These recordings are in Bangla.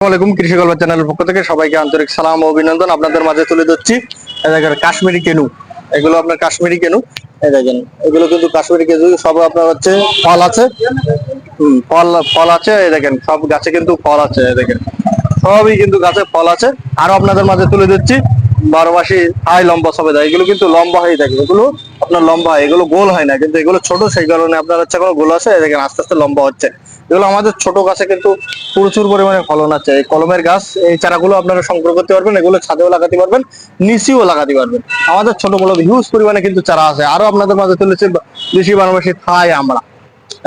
আসসালামু আলাইকুম। কৃষি গল্প চ্যানেলের পক্ষ থেকে সবাইকে আন্তরিক সালাম ও অভিনন্দন। আপনাদের মাঝে তুলে ধরছি এই দেখেন কাশ্মীরি কেনু। এগুলো আপনার কাশ্মীরি কেনু। এই দেখেন এগুলো কিন্তু কাশ্মীরি কেনু, সব আপনার হচ্ছে ফল আছে। ফল ফল আছে, এই দেখেন সব গাছে কিন্তু ফল আছে। এই দেখেন সবই কিন্তু গাছে ফল আছে। আরো আপনাদের মাঝে তুলে দিচ্ছি 12 মাসি হাই লম্বা সবেদা। এগুলো কিন্তু লম্বা হয়ে থাকে, এগুলো আপনার লম্বা হয়, এগুলো গোল হয় না, কিন্তু এগুলো ছোট, সেই কারণে আপনার হচ্ছে এখন গোল আছে। এই দেখেন আস্তে আস্তে লম্বা হচ্ছে। এগুলো আমাদের ছোট গাছে কিন্তু প্রচুর পরিমাণে ফলন আছে। এই কলমের গাছ, এই চারাগুলো আপনারা সংগ্রহ করতে পারবেন, এগুলো ছাদেও লাগাতে পারবেন, নিচেও লাগাতে পারবেন। আমাদের ছোট বড় হিউজ পরিমাণে কিন্তু চারা আছে। আরো আপনাদের মাঝে তুলেছে দেশি 12 মাসি থাই আমরা।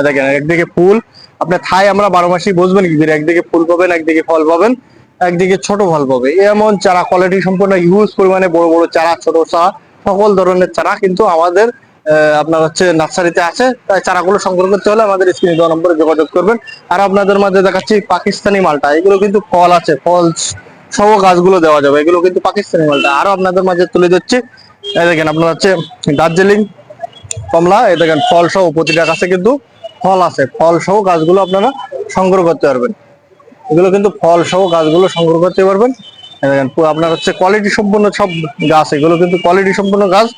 দেখেন একদিকে ফুল, আপনি থাই আমরা 12 মাসি বুঝবেন কি করে, একদিকে ফুল পাবেন, একদিকে ফল পাবেন, একদিকে ছোট ফল পাবে। এমন চারা কোয়ালিটি সম্পন্ন হিউজ পরিমাণে বড় বড় চারা, ছোট চারা, সকল ধরনের চারা কিন্তু আমাদের আপনার হচ্ছে নার্সারিতে আছে। তাই চারাগুলো সংগ্রহ করতে হলে আমাদের স্ক্রিনে দেওয়া নম্বরে যোগাযোগ করবেন। আর আপনাদের মাঝে দেখাচ্ছি পাকিস্তানি মালটা। এগুলো কিন্তু ফল আছে, ফল সহ গাছগুলো দেওয়া যাবে, এগুলো কিন্তু পাকিস্তানি মালটা। আরো আপনাদের মাঝে তুলে দিচ্ছি এই দেখেন আপনার হচ্ছে দার্জিলিং কমলা। এই দেখেন ফল সহ প্রতিটা গাছে কিন্তু ফল আছে, ফল সহ গাছগুলো আপনারা সংগ্রহ করতে পারবেন। এগুলো কিন্তু ফল সহ গাছগুলো সংগ্রহ করতে পারবেন। দেখেন আপনার হচ্ছে কোয়ালিটি সম্পন্ন সব গাছ, এগুলো কিন্তু কোয়ালিটি সম্পন্ন গাছ।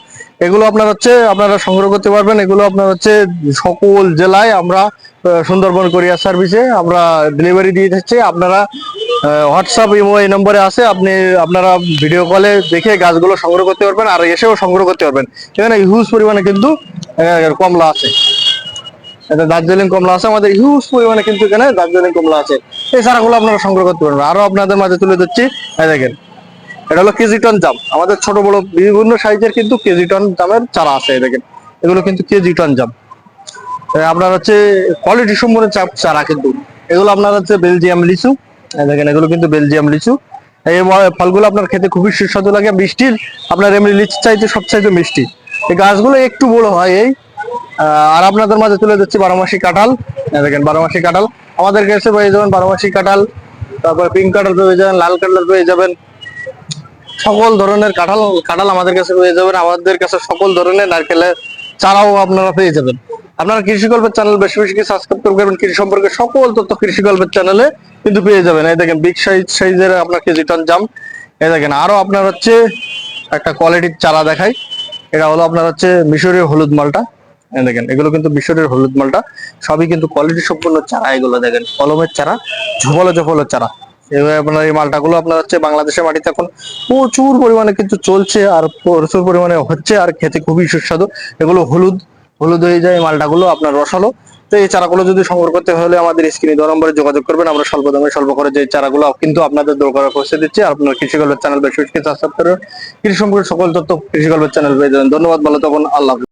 এগুলো আপনার হচ্ছে আপনারা সংগ্রহ করতে পারবেন। এগুলো আপনার হচ্ছে সকল জেলায় আমরা সুন্দরবন কোরিয়ার সার্ভিসে আমরা ডেলিভারি দিয়ে থাকছি। আপনারা হোয়াটসঅ্যাপ ইমো এই নম্বরে আছে, আপনারা ভিডিও কলে দেখে গাছগুলো সংগ্রহ করতে পারবেন, আর এসেও সংগ্রহ করতে পারবেন। এখানে হিউজ পরিমাণে কিন্তু কমলা আছে, এটা দার্জিলিং কমলা আছে আমাদের হিউজ পরিমাণে, কিন্তু এখানে দার্জিলিং কমলা আছে। এই চারাগুলো আপনারা সংগ্রহ করতে পারবেন। আরো আপনাদের মাঝে তুলে দিচ্ছি এই দেখেন এটা হলো কেজি টন জাম। আমাদের ছোট বড় বিভিন্ন সাইজের কিন্তু কেজি টন জামের চারা আছে। এই দেখেন এগুলো কিন্তু কেজি টন জাম। আপনার হচ্ছে কোয়ালিটি সম্পন্ন চারা কিন্তু এগুলো আপনার হচ্ছে বেলজিয়াম লিচু। এই দেখেন এগুলো কিন্তু বেলজিয়াম লিচু। এই ফলগুলো আপনার খেতে খুবই সুস্বাদু লাগে, মিষ্টির আপনার এমনি লিচু চাইতে সবচাইতে মিষ্টি। এই গাছগুলো একটু বড় হয় এই। আর আপনাদের মাঝে তুলে দিচ্ছি 12 মাসি কাঁঠাল। দেখেন 12 মাসি কাঁঠাল আমাদের কাছে পেয়ে যাবেন, 12 মাসি কাঁঠাল, তারপর পিঙ্ক কাঁঠাল পেয়ে যাবেন, লাল কাঁঠাল পেয়ে যাবেন, সকল ধরনের কাঁঠাল কাঁঠাল আমাদের কাছে পেয়ে যাবেন। আমাদের কাছে সকল ধরনের নারকেলের চারাও আপনারা পেয়ে যাবেন। আপনারা কৃষি গল্পের চ্যানেল বেশি বেশি সাবস্ক্রাইব করবেন, কৃষি সম্পর্কে সকল তথ্য কৃষি গল্পের চ্যানেলে কিন্তু পেয়ে যাবেন। এই দেখেন বিগ সাইজের আপনার কেজি টন জাম। এই দেখেন আরো আপনার হচ্ছে একটা কোয়ালিটির চারা দেখাই, এটা হলো আপনার হচ্ছে মিশরীয় হলুদ মালটা। দেখেন এগুলো কিন্তু মিশরের হলুদ মালটা, সবই কিন্তু কোয়ালিটি সম্পন্ন চারা। এগুলো দেখেন কলমের চারা, ঝোপালো ঝোপালো চারা। এভাবে আপনার এই মালটাগুলো আপনার হচ্ছে বাংলাদেশের মাটিতে এখন প্রচুর পরিমাণে কিন্তু চলছে, আর প্রচুর পরিমাণে হচ্ছে, আর খেতে খুবই সুস্বাদু। এগুলো হলুদ হলুদ হয়ে যায়, এই মালটাগুলো আপনার রসালো। তো এই চারাগুলো যদি সংগ্রহ করতে হলে আমাদের স্ক্রিনে দেওয়া নম্বরে যোগাযোগ করবেন। আমরা স্বল্প দামে স্বল্প করে যে চারাগুলো কিন্তু আপনাদের দরকার পৌঁছে দিচ্ছি। আপনার কৃষি গল্পের চ্যানেল বেশি বেশি সাবস্ক্রাইব করবেন, কৃষি সম্পর্কে সকল তথ্য কৃষি গল্পের চ্যানেল পেয়ে যাবেন। ধন্যবাদ, ভালো থাকুন, আল্লাহ হাফেজ।